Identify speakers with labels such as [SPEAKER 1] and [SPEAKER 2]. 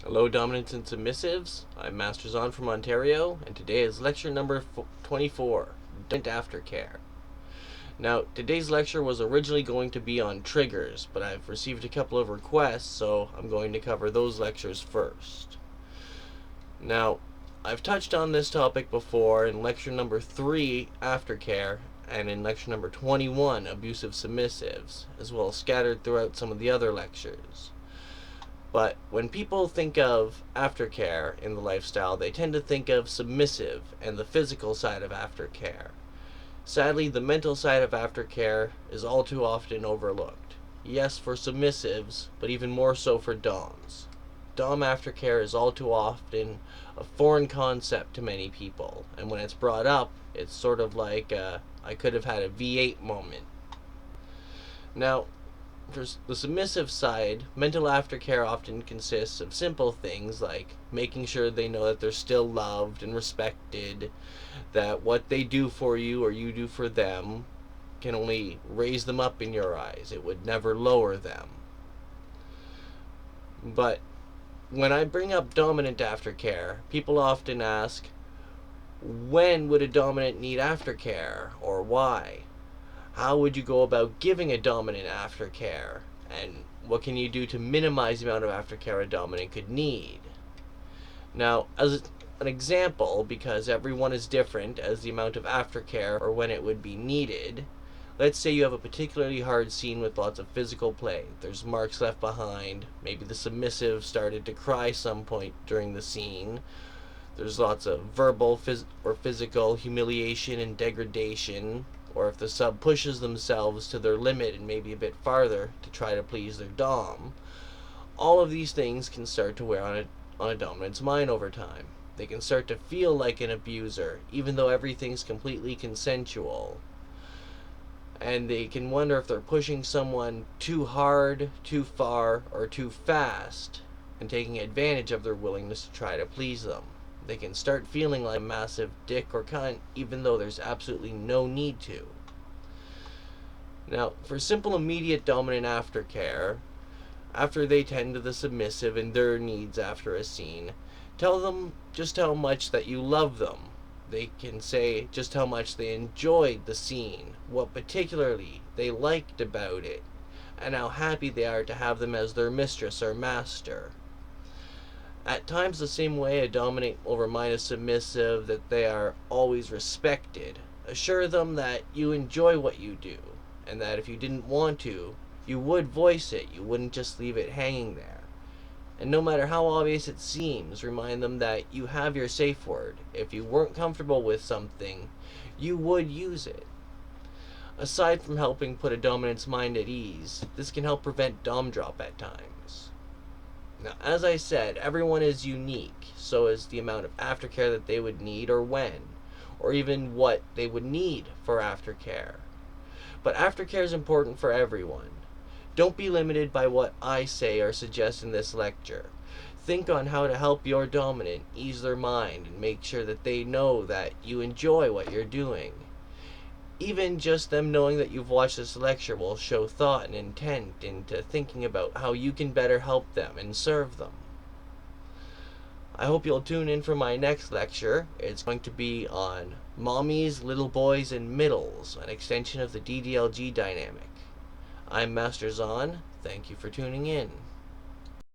[SPEAKER 1] Hello, dominants and submissives. I'm Master Zahn from Ontario, and today is lecture number 24, Dom Aftercare. Now, today's lecture was originally going to be on triggers, but I've received a couple of requests, so I'm going to cover those lectures first. Now, I've touched on this topic before in lecture number 3, Aftercare, and in lecture number 21, Abusive Submissives, as well as scattered throughout some of the other lectures. But when people think of aftercare in the lifestyle, they tend to think of submissive and the physical side of aftercare. Sadly, the mental side of aftercare is all too often overlooked. Yes, for submissives, but even more so for doms. Dom aftercare is all too often a foreign concept to many people, and when it's brought up, it's sort of like I could have had a V8 moment. Now, for the submissive side, mental aftercare often consists of simple things like making sure they know that they're still loved and respected, that what they do for you or you do for them can only raise them up in your eyes. It would never lower them. But when I bring up dominant aftercare, people often ask, when would a dominant need aftercare, or why? How would you go about giving a dominant aftercare? And what can you do to minimize the amount of aftercare a dominant could need? Now, as an example, because everyone is different as the amount of aftercare or when it would be needed, let's say you have a particularly hard scene with lots of physical play. There's marks left behind. Maybe the submissive started to cry some point during the scene. There's lots of verbal or physical humiliation and degradation, or if the sub pushes themselves to their limit and maybe a bit farther to try to please their dom. All of these things can start to wear on a dominant's mind over time. They can start to feel like an abuser, even though everything's completely consensual. And they can wonder if they're pushing someone too hard, too far, or too fast, and taking advantage of their willingness to try to please them. They can start feeling like a massive dick or cunt, even though there's absolutely no need to. Now, for simple immediate dominant aftercare, after they tend to the submissive and their needs after a scene, tell them just how much that you love them. They can say just how much they enjoyed the scene, what particularly they liked about it, and how happy they are to have them as their mistress or master. At times, the same way a dominant will remind a submissive that they are always respected. Assure them that you enjoy what you do, and that if you didn't want to, you would voice it. You wouldn't just leave it hanging there. And no matter how obvious it seems, remind them that you have your safe word. If you weren't comfortable with something, you would use it. Aside from helping put a dominant's mind at ease, this can help prevent dom drop at times. Now, as I said, everyone is unique, so is the amount of aftercare that they would need or when, or even what they would need for aftercare. But aftercare is important for everyone. Don't be limited by what I say or suggest in this lecture. Think on how to help your dominant ease their mind and make sure that they know that you enjoy what you're doing. Even just them knowing that you've watched this lecture will show thought and intent into thinking about how you can better help them and serve them. I hope you'll tune in for my next lecture. It's going to be on mommies, little boys, and middles, an extension of the DDLG dynamic. I'm Master Zahn. Thank you for tuning in.